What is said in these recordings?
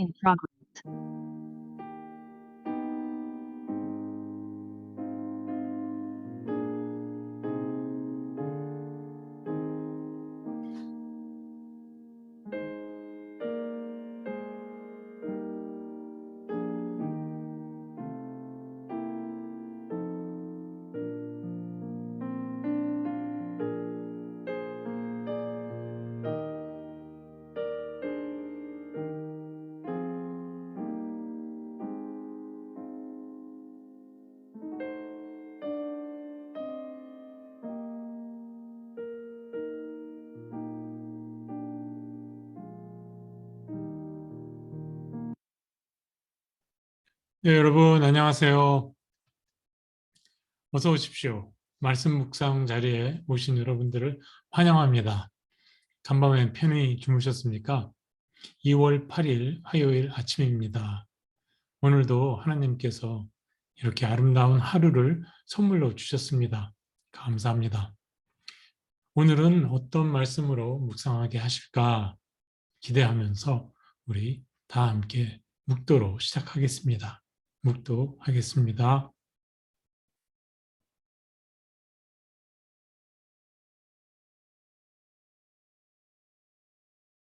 in progress. 네, 여러분 안녕하세요. 어서 오십시오. 말씀 묵상 자리에 오신 여러분들을 환영합니다. 간밤에 편히 주무셨습니까? 2월 8일 화요일 아침입니다. 오늘도 하나님께서 이렇게 아름다운 하루를 선물로 주셨습니다. 감사합니다. 오늘은 어떤 말씀으로 묵상하게 하실까 기대하면서 우리 다 함께 묵도로 시작하겠습니다. 묵도하겠습니다.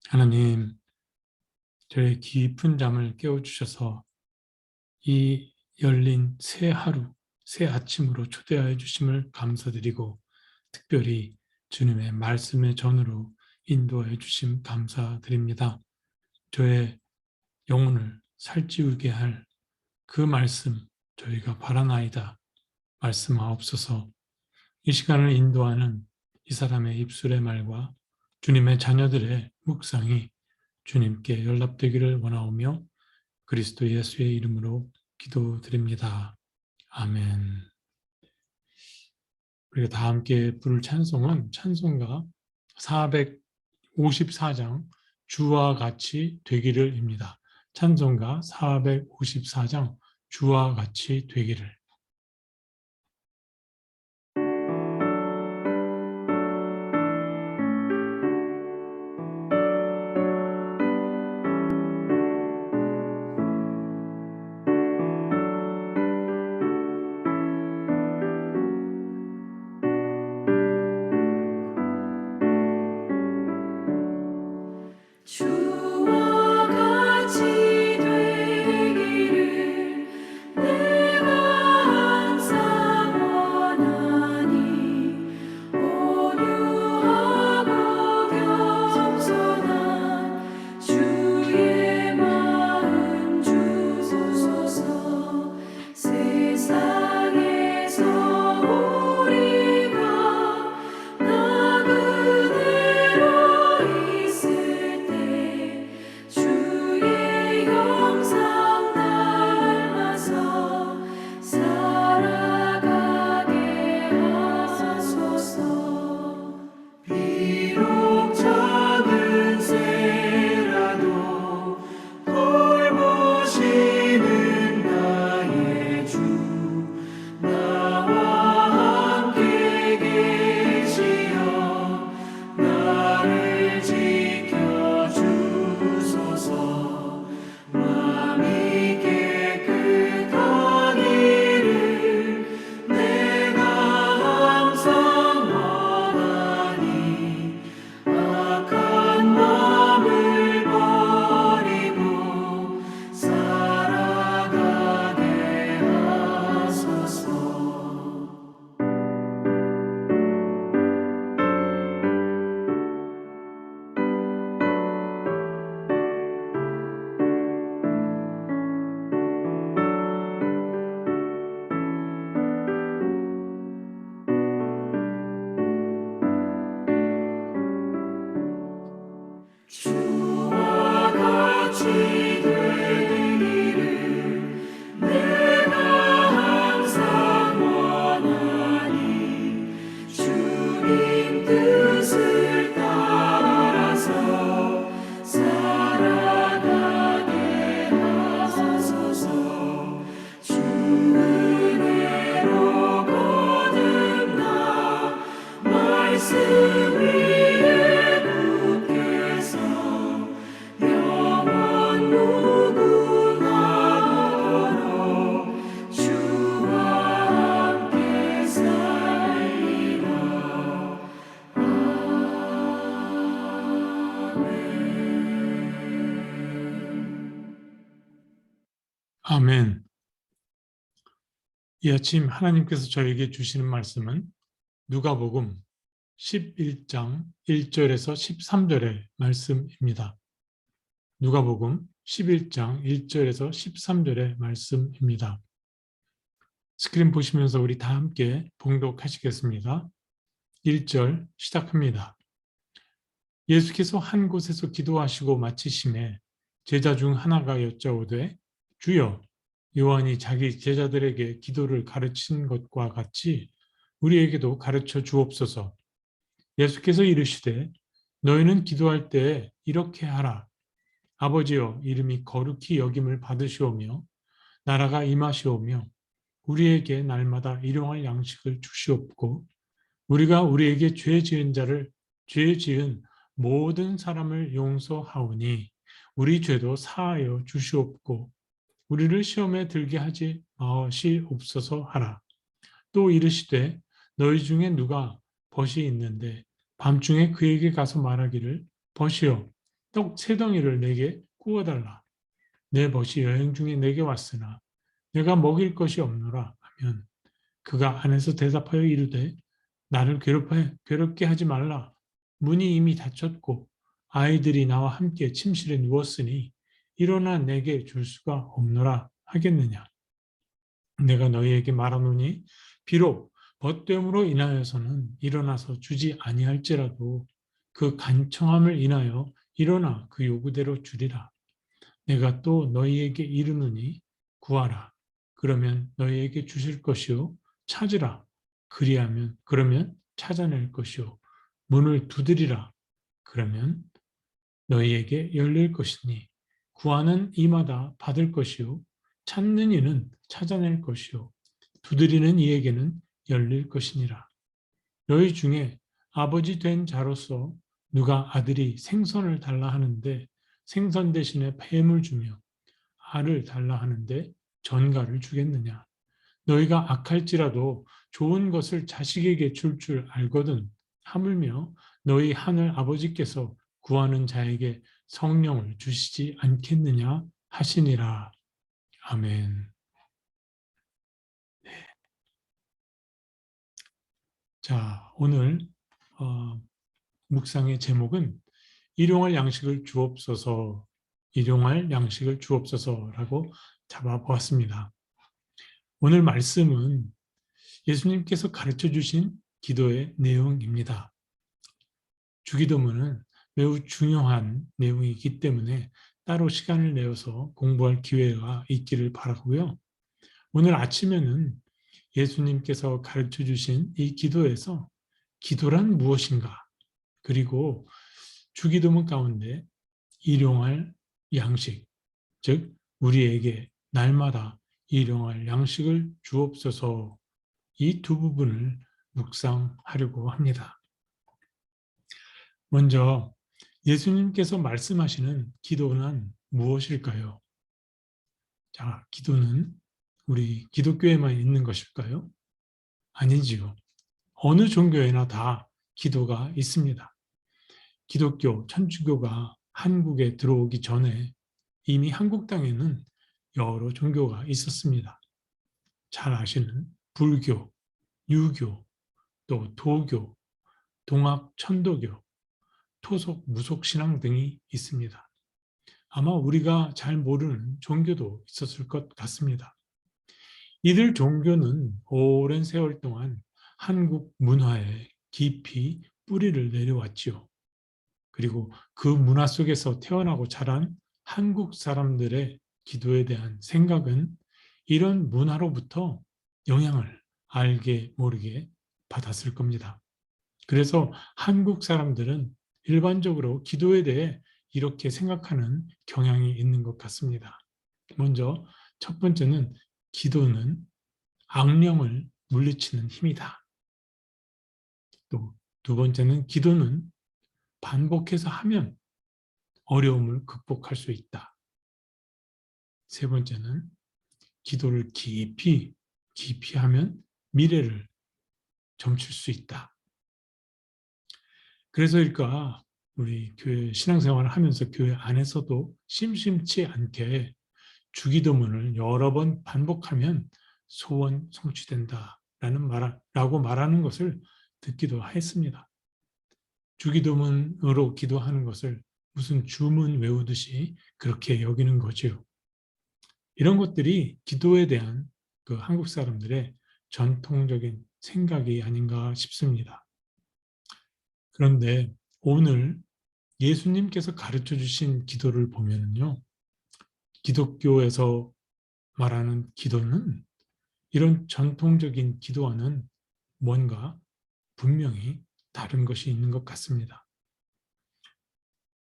하나님, 저의 깊은 잠을 깨워주셔서 이 열린 새 하루, 새 아침으로 초대하여 주심을 감사드리고 특별히 주님의 말씀의 전으로 인도하여 주심 감사드립니다. 저의 영혼을 살찌우게 할 그 말씀 저희가 바라나이다 말씀하옵소서. 이 시간을 인도하는 이 사람의 입술의 말과 주님의 자녀들의 묵상이 주님께 연락되기를 원하오며 그리스도 예수의 이름으로 기도드립니다. 아멘. 우리가 다 함께 부를 찬송은 찬송가 454장 주와 같이 되기를입니다. 찬송가 454장 주와 같이 되기를. 주와 같이 되기를 내가 아멘. 이 아침 하나님께서 저에게 주시는 말씀은 누가복음 11장 1절에서 13절의 말씀입니다. 누가복음 11장 1절에서 13절의 말씀입니다. 스크린 보시면서 우리 다 함께 봉독하시겠습니다. 1절 시작합니다. 예수께서 한 곳에서 기도하시고 마치심에 제자 중 하나가 여짜오되 주여, 요한이 자기 제자들에게 기도를 가르친 것과 같이 우리에게도 가르쳐 주옵소서. 예수께서 이르시되 너희는 기도할 때 이렇게 하라. 아버지여, 이름이 거룩히 여김을 받으시오며 나라가 임하시오며 우리에게 날마다 일용할 양식을 주시옵고 우리가 우리에게 죄 지은 모든 사람을 용서하오니 우리 죄도 사하여 주시옵고 우리를 시험에 들게 하지 마시옵소서 하라. 또 이르시되 너희 중에 누가 벗이 있는데 밤중에 그에게 가서 말하기를 벗이여 떡 세 덩이를 내게 구워달라. 내 벗이 여행 중에 내게 왔으나 내가 먹일 것이 없노라 하면 그가 안에서 대답하여 이르되 나를 괴롭게 하지 말라. 문이 이미 닫혔고 아이들이 나와 함께 침실에 누웠으니 일어나 내게 줄 수가 없노라 하겠느냐. 내가 너희에게 말하노니 비록 벗됨으로 인하여서는 일어나서 주지 아니할지라도 그 간청함을 인하여 일어나 그 요구대로 주리라. 내가 또 너희에게 이르노니 구하라. 그러면 너희에게 주실 것이요. 찾으라. 그러면 찾아낼 것이요. 문을 두드리라. 그러면 너희에게 열릴 것이니 구하는 이마다 받을 것이요. 찾는 이는 찾아낼 것이요. 두드리는 이에게는 열릴 것이니라. 너희 중에 아버지 된 자로서 누가 아들이 생선을 달라 하는데 생선 대신에 뱀을 주며 알을 달라 하는데 전갈을 주겠느냐. 너희가 악할지라도 좋은 것을 자식에게 줄 알거든 하물며 너희 하늘 아버지께서 구하는 자에게 성령을 주시지 않겠느냐 하시니라. 아멘. 네. 자, 오늘 묵상의 제목은 일용할 양식을 주옵소서, 일용할 양식을 주옵소서라고 잡아보았습니다. 오늘 말씀은 예수님께서 가르쳐 주신 기도의 내용입니다. 주기도문은 매우 중요한 내용이기 때문에 따로 시간을 내어서 공부할 기회가 있기를 바라고요. 오늘 아침에는 예수님께서 가르쳐 주신 이 기도에서 기도란 무엇인가, 그리고 주기도문 가운데 일용할 양식, 즉 우리에게 날마다 일용할 양식을 주옵소서, 이 두 부분을 묵상하려고 합니다. 먼저 예수님께서 말씀하시는 기도는 무엇일까요? 자, 기도는 우리 기독교에만 있는 것일까요? 아니지요. 어느 종교에나 다 기도가 있습니다. 기독교, 천주교가 한국에 들어오기 전에 이미 한국 땅에는 여러 종교가 있었습니다. 잘 아시는 불교, 유교, 또 도교, 동학 천도교, 토속 무속 신앙 등이 있습니다. 아마 우리가 잘 모르는 종교도 있었을 것 같습니다. 이들 종교는 오랜 세월 동안 한국 문화에 깊이 뿌리를 내려왔지요. 그리고 그 문화 속에서 태어나고 자란 한국 사람들의 기도에 대한 생각은 이런 문화로부터 영향을 알게 모르게 받았을 겁니다. 그래서 한국 사람들은 일반적으로 기도에 대해 이렇게 생각하는 경향이 있는 것 같습니다. 먼저 첫 번째는 기도는 악령을 물리치는 힘이다. 또 두 번째는 기도는 반복해서 하면 어려움을 극복할 수 있다. 세 번째는 기도를 깊이 하면 미래를 점칠 수 있다. 그래서일까 우리 교회 신앙생활을 하면서 교회 안에서도 심심치 않게 주기도문을 여러 번 반복하면 소원 성취된다라고 말하는 것을 듣기도 했습니다. 주기도문으로 기도하는 것을 무슨 주문 외우듯이 그렇게 여기는 거지요. 이런 것들이 기도에 대한 그 한국 사람들의 전통적인 생각이 아닌가 싶습니다. 그런데 오늘 예수님께서 가르쳐 주신 기도를 보면요, 기독교에서 말하는 기도는 이런 전통적인 기도와는 뭔가 분명히 다른 것이 있는 것 같습니다.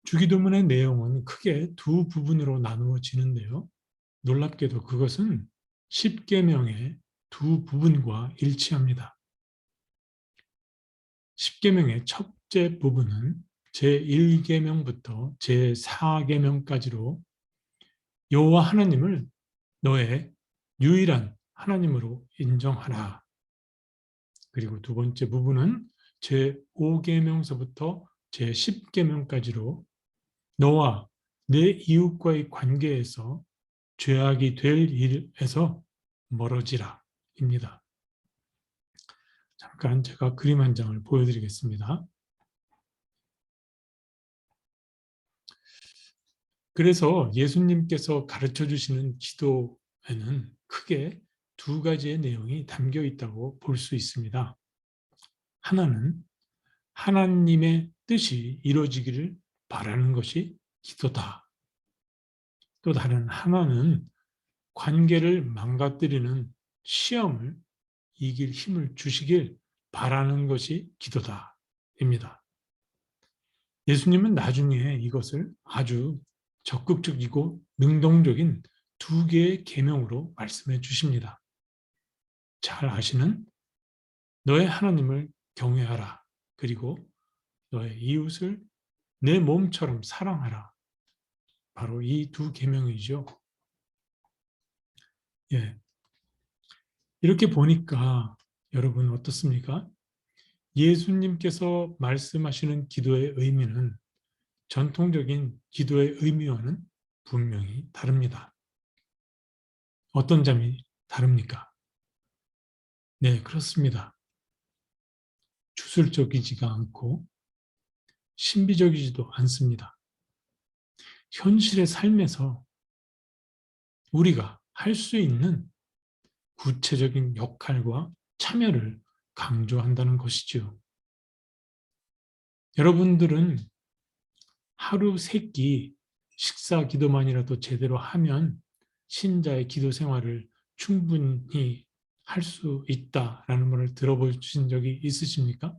주기도문의 내용은 크게 두 부분으로 나누어지는데요. 놀랍게도 그것은 10계명의 두 부분과 일치합니다. 10계명의 첫째 부분은 제1계명부터 제4계명까지로 여호와 하나님을 너의 유일한 하나님으로 인정하라. 그리고 두 번째 부분은 제5계명서부터 제10계명까지로 너와 내 이웃과의 관계에서 죄악이 될 일에서 멀어지라 입니다. 잠깐 제가 그림 한 장을 보여드리겠습니다. 그래서 예수님께서 가르쳐 주시는 기도에는 크게 두 가지의 내용이 담겨 있다고 볼 수 있습니다. 하나는 하나님의 뜻이 이루어지기를 바라는 것이 기도다. 또 다른 하나는 관계를 망가뜨리는 시험을 이길 힘을 주시길 바라는 것이 기도다. 입니다. 예수님은 나중에 이것을 아주 적극적이고 능동적인 두 개의 계명으로 말씀해 주십니다. 잘 아시는 너의 하나님을 경외하라. 그리고 너의 이웃을 내 몸처럼 사랑하라. 바로 이 두 계명이죠. 예. 이렇게 보니까 여러분 어떻습니까? 예수님께서 말씀하시는 기도의 의미는 전통적인 기도의 의미와는 분명히 다릅니다. 어떤 점이 다릅니까? 네, 그렇습니다. 주술적이지가 않고 신비적이지도 않습니다. 현실의 삶에서 우리가 할 수 있는 구체적인 역할과 참여를 강조한다는 것이죠. 여러분들은 하루 3끼 식사 기도만이라도 제대로 하면 신자의 기도 생활을 충분히 할 수 있다라는 말을 들어보신 적이 있으십니까?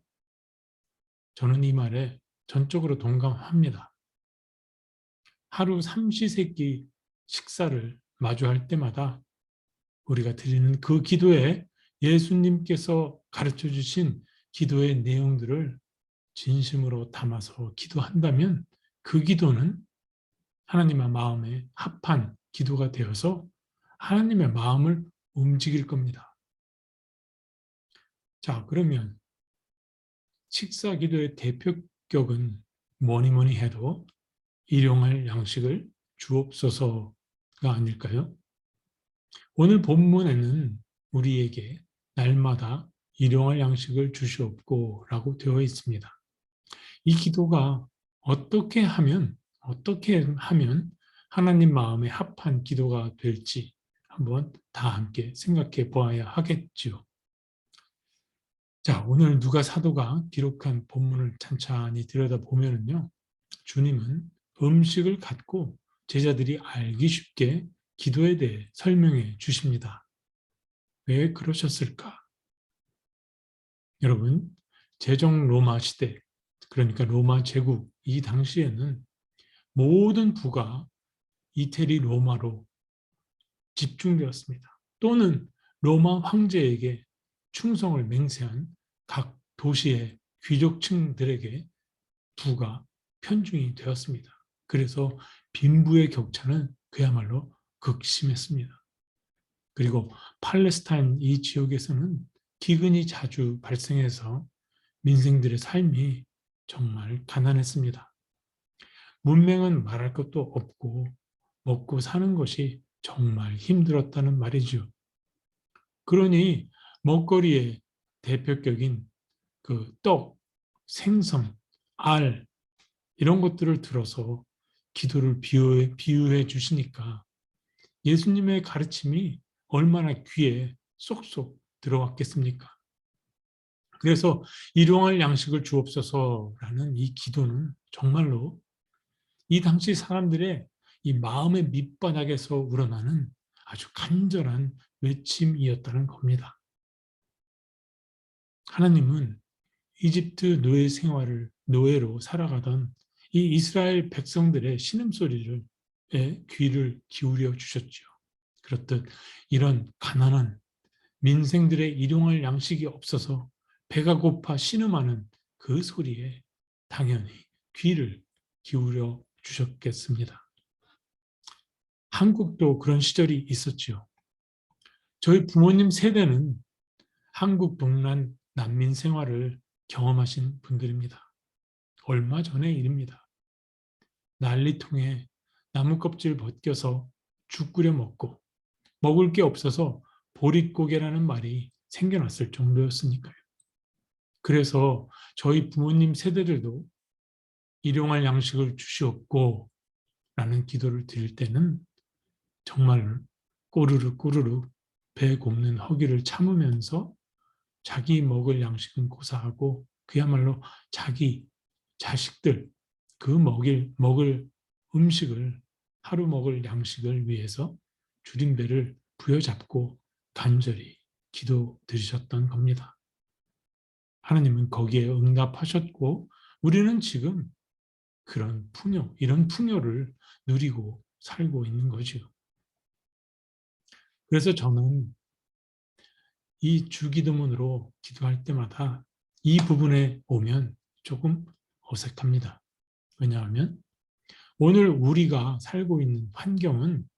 저는 이 말에 전적으로 동감합니다. 하루 삼시세끼 식사를 마주할 때마다 우리가 드리는 그 기도에 예수님께서 가르쳐 주신 기도의 내용들을 진심으로 담아서 기도한다면 그 기도는 하나님의 마음에 합한 기도가 되어서 하나님의 마음을 움직일 겁니다. 자, 그러면 식사 기도의 대표격은 뭐니 해도 일용할 양식을 주옵소서가 아닐까요? 오늘 본문에는 우리에게 날마다 일용할 양식을 주시옵고라고 되어 있습니다. 이 기도가 어떻게 하면 하나님 마음에 합한 기도가 될지 한번 다 함께 생각해 보아야 하겠지요. 자, 오늘 누가 사도가 기록한 본문을 찬찬히 들여다보면요. 주님은 음식을 갖고 제자들이 알기 쉽게 기도에 대해 설명해 주십니다. 왜 그러셨을까? 여러분, 제정 로마 시대, 그러니까 로마 제국 이 당시에는 모든 부가 이태리 로마로 집중되었습니다. 또는 로마 황제에게 충성을 맹세한 각 도시의 귀족층들에게 부가 편중이 되었습니다. 그래서 빈부의 격차는 그야말로 극심했습니다. 그리고 팔레스타인 이 지역에서는 기근이 자주 발생해서 민생들의 삶이 정말 가난했습니다. 문맹은 말할 것도 없고 먹고 사는 것이 정말 힘들었다는 말이죠. 그러니 먹거리의 대표격인 그 떡, 생선, 알 이런 것들을 들어서 기도를 비유해 주시니까 예수님의 가르침이 얼마나 귀에 쏙쏙 들어왔겠습니까? 그래서 일용할 양식을 주옵소서라는 이 기도는 정말로 이 당시 사람들의 이 마음의 밑바닥에서 우러나는 아주 간절한 외침이었다는 겁니다. 하나님은 이집트 노예 생활을 노예로 살아가던 이 이스라엘 백성들의 신음소리를 귀를 기울여 주셨죠. 그렇듯 이런 가난한 민생들의 일용할 양식이 없어서 배가 고파 신음하는 그 소리에 당연히 귀를 기울여 주셨겠습니다. 한국도 그런 시절이 있었죠. 저희 부모님 세대는 한국 동란 난민 생활을 경험하신 분들입니다. 얼마 전의 일입니다. 난리통에 나무 껍질 벗겨서 죽 끓여 먹고 먹을 게 없어서 보릿고개라는 말이 생겨났을 정도였으니까요. 그래서 저희 부모님 세대들도 일용할 양식을 주시옵고 라는 기도를 드릴 때는 정말 꼬르륵 꼬르륵 배 곱는 허기를 참으면서 자기 먹을 양식은 고사하고 그야말로 자기 자식들 그 먹을 음식을 하루 먹을 양식을 위해서 줄임배를 부여잡고 간절히 기도 드리셨던 겁니다. 하나님은 거기에 응답하셨고 우리는 지금 그런 이런 풍요를 누리고 살고 있는 거죠. 그래서 저는 이 주기도문으로 기도할 때마다 이 부분에 오면 조금 어색합니다. 왜냐하면 오늘 우리가 살고 있는 환경은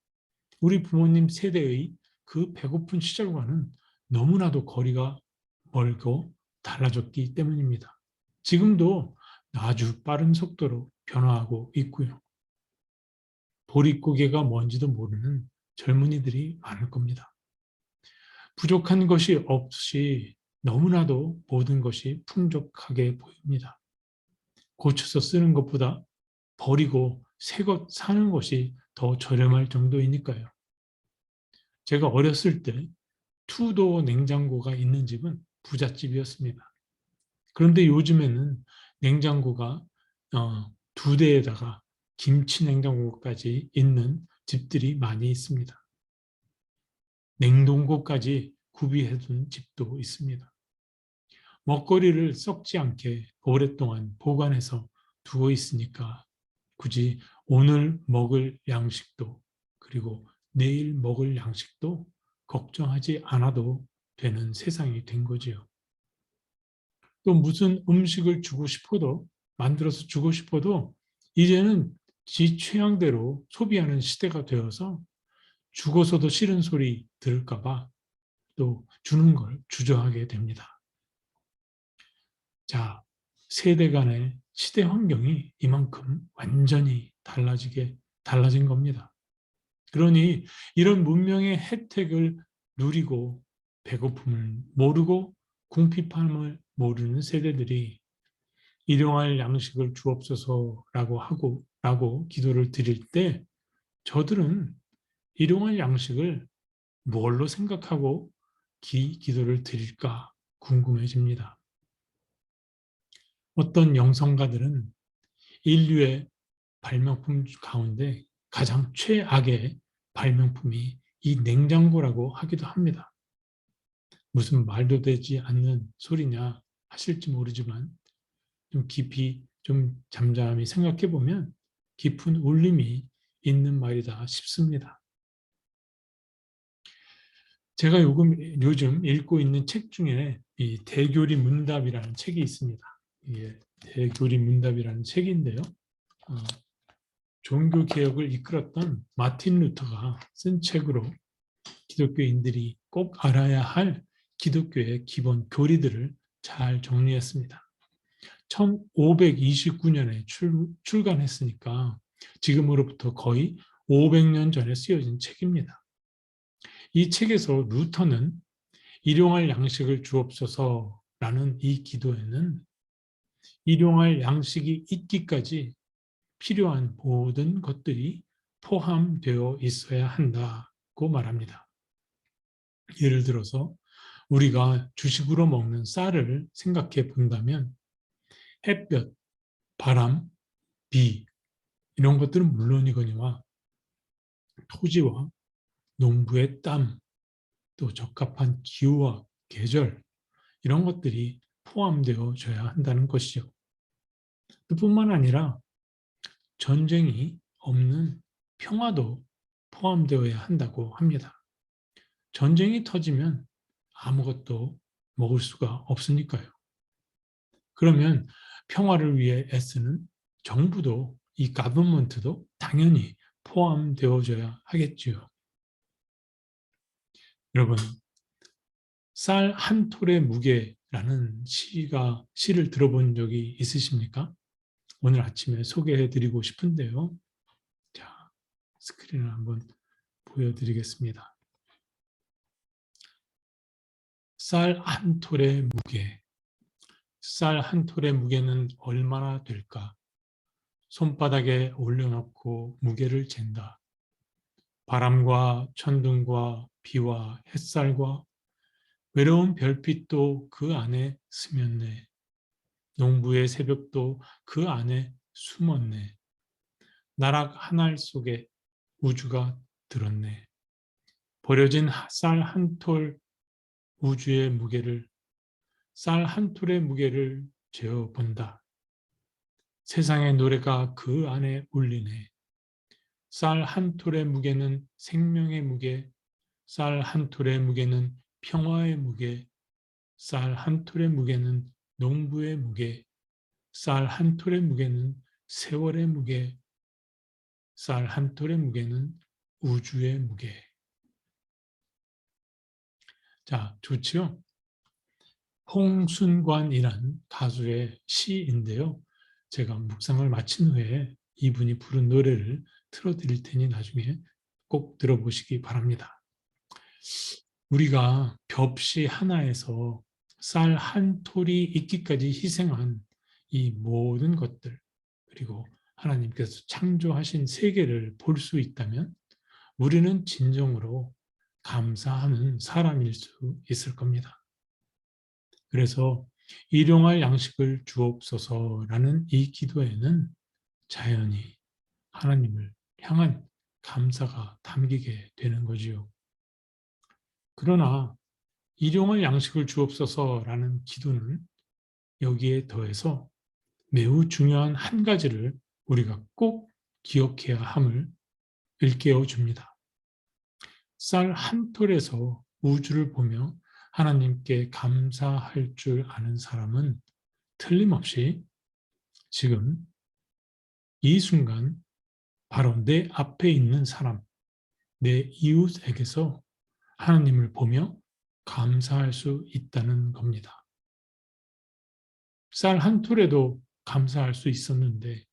우리 부모님 세대의 그 배고픈 시절과는 너무나도 거리가 멀고 달라졌기 때문입니다. 지금도 아주 빠른 속도로 변화하고 있고요. 보릿고개가 뭔지도 모르는 젊은이들이 많을 겁니다. 부족한 것이 없이 너무나도 모든 것이 풍족하게 보입니다. 고쳐서 쓰는 것보다 버리고 새 것 사는 것이 더 저렴할 정도이니까요. 제가 어렸을 때 투도 냉장고가 있는 집은 부잣집이었습니다. 그런데 요즘에는 냉장고가 2대에다가 김치 냉장고까지 있는 집들이 많이 있습니다. 냉동고까지 구비해둔 집도 있습니다. 먹거리를 썩지 않게 오랫동안 보관해서 두고 있으니까 굳이 오늘 먹을 양식도 그리고 내일 먹을 양식도 걱정하지 않아도 되는 세상이 된 거지요. 또 무슨 음식을 주고 싶어도 만들어서 주고 싶어도 이제는 지 취향대로 소비하는 시대가 되어서 죽어서도 싫은 소리 들을까 봐 또 주는 걸 주저하게 됩니다. 자, 세대 간의 시대 환경이 이만큼 완전히 달라진 겁니다. 그러니 이런 문명의 혜택을 누리고 배고픔을 모르고 궁핍함을 모르는 세대들이 일용할 양식을 주옵소서라고 기도를 드릴 때 저들은 일용할 양식을 뭘로 생각하고 기도를 드릴까 궁금해집니다. 어떤 영성가들은 인류의 발명품 가운데 가장 최악의 발명품이 이 냉장고라고 하기도 합니다. 무슨 말도 되지 않는 소리냐 하실지 모르지만 좀 깊이 좀 잠잠히 생각해 보면 깊은 울림이 있는 말이다 싶습니다. 제가 요즘 읽고 있는 책 중에 이 대교리 문답이라는 책이 있습니다. 이게 대교리 문답이라는 책인데요. 종교 개혁을 이끌었던 마틴 루터가 쓴 책으로 기독교인들이 꼭 알아야 할 기독교의 기본 교리들을 잘 정리했습니다. 1529년에 출간했으니까 지금으로부터 거의 500년 전에 쓰여진 책입니다. 이 책에서 루터는 일용할 양식을 주옵소서라는 이 기도에는 일용할 양식이 있기까지 필요한 모든 것들이 포함되어 있어야 한다고 말합니다. 예를 들어서 우리가 주식으로 먹는 쌀을 생각해 본다면 햇볕, 바람, 비 이런 것들은 물론이거니와 토지와 농부의 땀, 또 적합한 기후와 계절 이런 것들이 포함되어져야 한다는 것이죠. 뿐만 아니라 전쟁이 없는 평화도 포함되어야 한다고 합니다. 전쟁이 터지면 아무것도 먹을 수가 없으니까요. 그러면 평화를 위해 애쓰는 정부도 이 가버먼트도 당연히 포함되어져야 하겠지요. 여러분, 쌀 한 톨의 무게라는 시를 들어본 적이 있으십니까? 오늘 아침에 소개해드리고 싶은데요. 자, 스크린을 한번 보여드리겠습니다. 쌀 한 톨의 무게. 쌀 한 톨의 무게는 얼마나 될까? 손바닥에 올려놓고 무게를 잰다. 바람과 천둥과 비와 햇살과 외로운 별빛도 그 안에 스쳤네. 농부의 새벽도 그 안에 숨었네. 나락 하늘 속에 우주가 들었네. 버려진 쌀 한 톨 우주의 무게를, 쌀 한 톨의 무게를 재어본다. 세상의 노래가 그 안에 울리네. 쌀 한 톨의 무게는 생명의 무게, 쌀 한 톨의 무게는 평화의 무게, 쌀 한 톨의 무게는 농부의 무게, 쌀 한 톨의 무게는 세월의 무게, 쌀 한 톨의 무게는 우주의 무게. 자, 좋지요? 홍순관이란 가수의 시인데요. 제가 묵상을 마친 후에 이분이 부른 노래를 틀어드릴 테니 나중에 꼭 들어보시기 바랍니다. 우리가 벽시 하나에서 쌀 한 톨이 있기까지 희생한 이 모든 것들, 그리고 하나님께서 창조하신 세계를 볼 수 있다면 우리는 진정으로 감사하는 사람일 수 있을 겁니다. 그래서 일용할 양식을 주옵소서라는 이 기도에는 자연히 하나님을 향한 감사가 담기게 되는 거지요. 그러나 일용할 양식을 주옵소서라는 기도는 여기에 더해서 매우 중요한 한 가지를 우리가 꼭 기억해야 함을 일깨워 줍니다. 쌀 한 톨에서 우주를 보며 하나님께 감사할 줄 아는 사람은 틀림없이 지금 이 순간 바로 내 앞에 있는 사람, 내 이웃에게서 하나님을 보며 감사할 수 있다는 겁니다. 쌀 한 톨에도 감사할 수 있었는데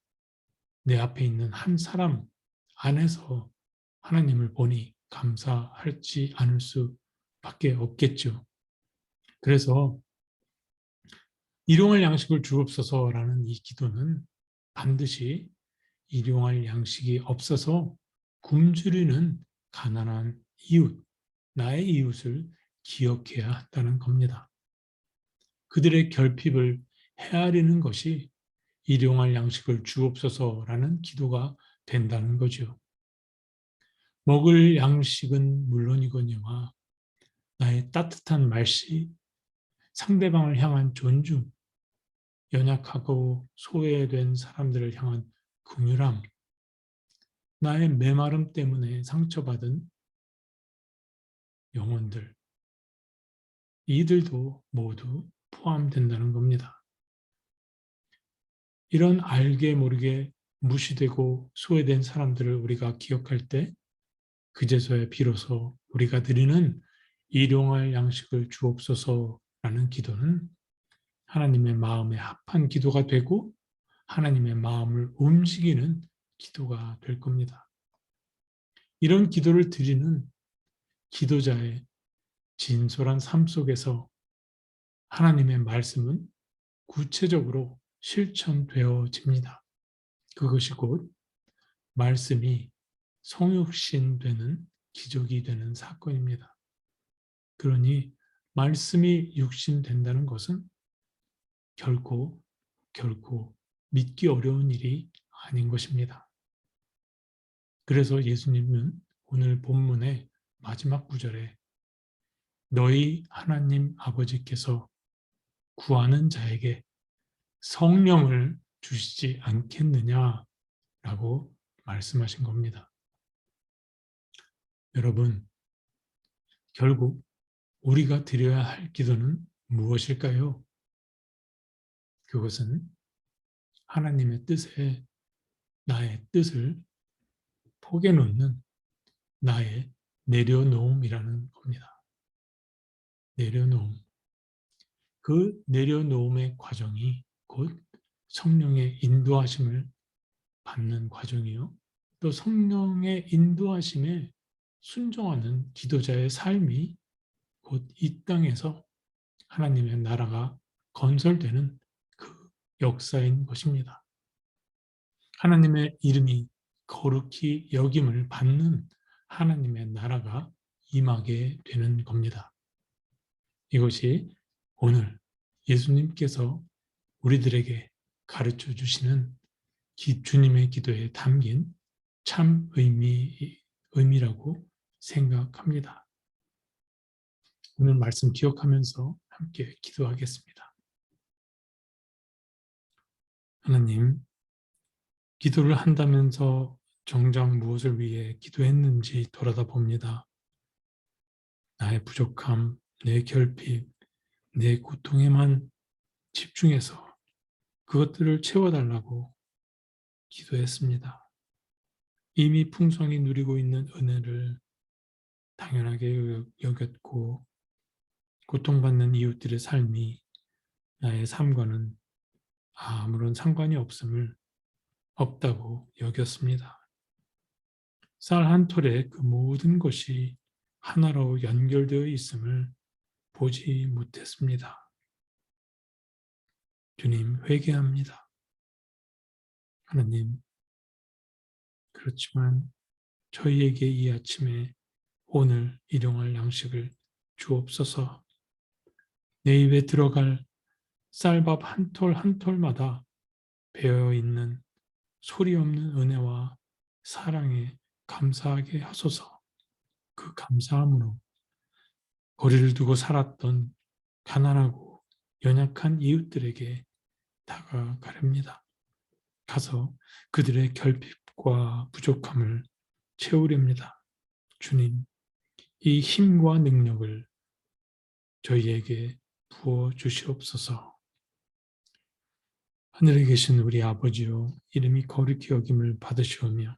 내 앞에 있는 한 사람 안에서 하나님을 보니 감사할지 않을 수밖에 없겠죠. 그래서 일용할 양식을 주옵소서라는 이 기도는 반드시 일용할 양식이 없어서 굶주리는 가난한 이웃, 나의 이웃을 기억해야 한다는 겁니다. 그들의 결핍을 헤아리는 것이 일용할 양식을 주옵소서라는 기도가 된다는 거죠. 먹을 양식은 물론이거니와 나의 따뜻한 말씨, 상대방을 향한 존중, 연약하고 소외된 사람들을 향한 긍휼함, 나의 메마름 때문에 상처받은 영혼들, 이들도 모두 포함된다는 겁니다. 이런 알게 모르게 무시되고 소외된 사람들을 우리가 기억할 때 그제서야 비로소 우리가 드리는 일용할 양식을 주옵소서라는 기도는 하나님의 마음에 합한 기도가 되고 하나님의 마음을 움직이는 기도가 될 겁니다. 이런 기도를 드리는 기도자의 진솔한 삶 속에서 하나님의 말씀은 구체적으로 실천되어집니다. 그것이 곧 말씀이 성육신되는 기적이 되는 사건입니다. 그러니 말씀이 육신된다는 것은 결코 믿기 어려운 일이 아닌 것입니다. 그래서 예수님은 오늘 본문의 마지막 구절에 너희 하나님 아버지께서 구하는 자에게 성령을 주시지 않겠느냐라고 말씀하신 겁니다. 여러분, 결국 우리가 드려야 할 기도는 무엇일까요? 그것은 하나님의 뜻에 나의 뜻을 포개놓는 나의 내려놓음이라는 겁니다. 내려놓음. 그 내려놓음의 과정이 곧 성령의 인도하심을 받는 과정이요. 또 성령의 인도하심에 순종하는 기도자의 삶이 곧 이 땅에서 하나님의 나라가 건설되는 그 역사인 것입니다. 하나님의 이름이 거룩히 여김을 받는 하나님의 나라가 임하게 되는 겁니다. 이것이 오늘 예수님께서 우리들에게 가르쳐 주시는 주님의 기도에 담긴 참 의미라고 생각합니다. 오늘 말씀 기억하면서 함께 기도하겠습니다. 하나님, 기도를 한다면서 정작 무엇을 위해 기도했는지 돌아다 봅니다. 나의 부족함, 내 결핍, 내 고통에만 집중해서 그것들을 채워달라고 기도했습니다. 이미 풍성히 누리고 있는 은혜를 당연하게 여겼고 고통받는 이웃들의 삶이 나의 삶과는 아무런 상관이 없다고 여겼습니다. 쌀 한 톨에 그 모든 것이 하나로 연결되어 있음을 보지 못했습니다. 주님, 회개합니다. 하나님, 그렇지만 저희에게 이 아침에 오늘 일용할 양식을 주옵소서. 내 입에 들어갈 쌀밥 한 톨 한 톨마다 배어있는 소리 없는 은혜와 사랑에 감사하게 하소서. 그 감사함으로 거리를 두고 살았던 가난하고 연약한 이웃들에게 다가가렵니다. 가서 그들의 결핍과 부족함을 채우렵니다. 주님, 이 힘과 능력을 저희에게 부어 주시옵소서. 하늘에 계신 우리 아버지요, 이름이 거룩히 여김을 받으시오며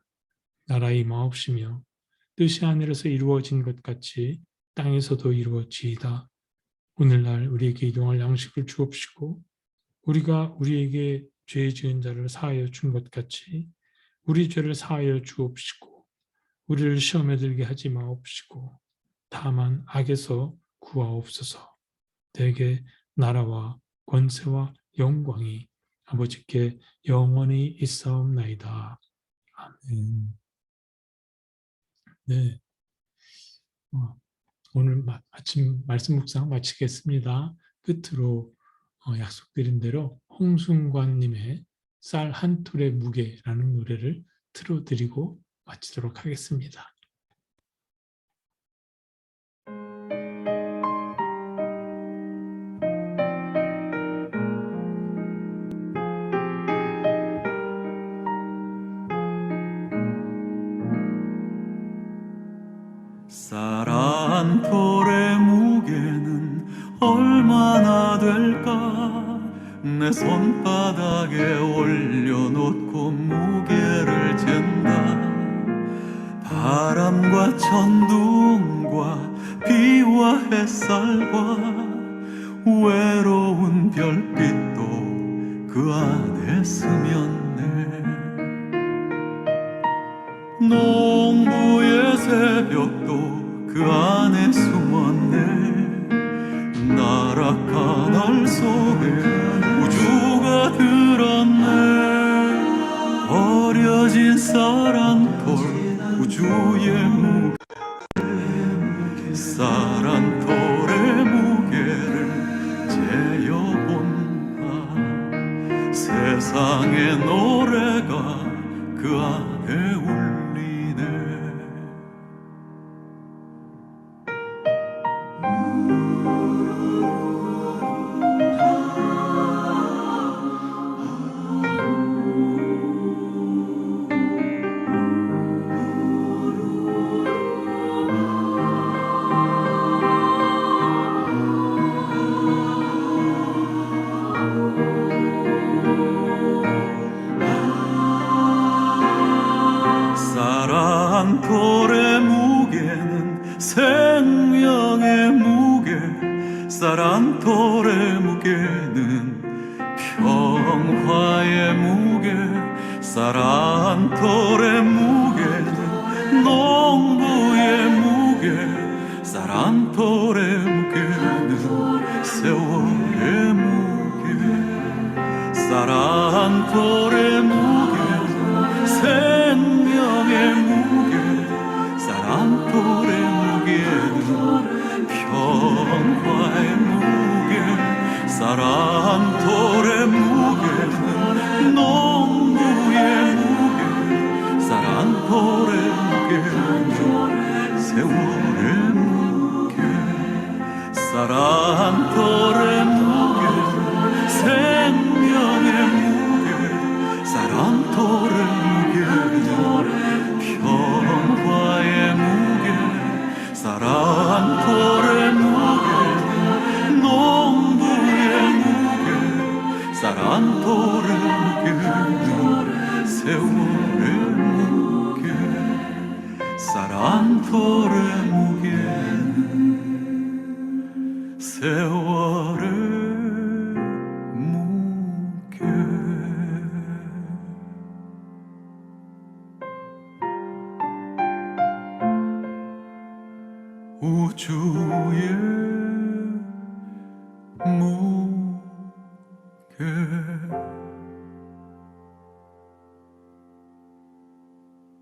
나라 임하옵시며 뜻이 하늘에서 이루어진 것 같이 땅에서도 이루어지이다. 오늘날 우리에게 일용할 양식을 주옵시고 우리가 우리에게 죄 지은 자를 사하여 준 것 같이 우리 죄를 사하여 주옵시고 우리를 시험에 들게 하지 마옵시고 다만 악에서 구하옵소서. 대개 나라와 권세와 영광이 아버지께 영원히 있사옵나이다. 아멘. 네, 오늘 아침 말씀 묵상 마치겠습니다. 끝으로 약속드린 대로 홍순관님의 쌀 한 톨의 무게라는 노래를 틀어드리고 마치도록 하겠습니다. 쌀 한 톨의 무게는 얼마나 될까? 내 손바닥에 올려놓고 무게를 잰다. 바람과 천둥과 비와 햇살과 외로운 별빛도 그 안에 스며네. 농부의 새벽도 그 안에 우주가 들었네. 버려진 사랑돌 우주의 무게, 사랑돌의 무게를 재어본다. 세상의 노래가 그 안에 울리네. 사랑돌의 무게는 생명의 무게, 사랑돌의 무게는 평화의 무게, 사랑돌의 무게는 농부의 무게, 사랑돌의 무게는 세월의 무게, 사랑돌의 무게는 생명의 무게, 사랑돌의 무게는 평화의 무게, 사랑돌의 무게는 농부의 무게, 사랑돌의 무게는 세월의 무게, 사랑돌의 무게는 생명의 무게, 사랑돌의 무게는 평화의 무게, 사랑돌의 무게는 농부의 무게, 사랑돌의 무게는 세월의 무게, 사랑돌의 무게는 세월의 무게. 우주의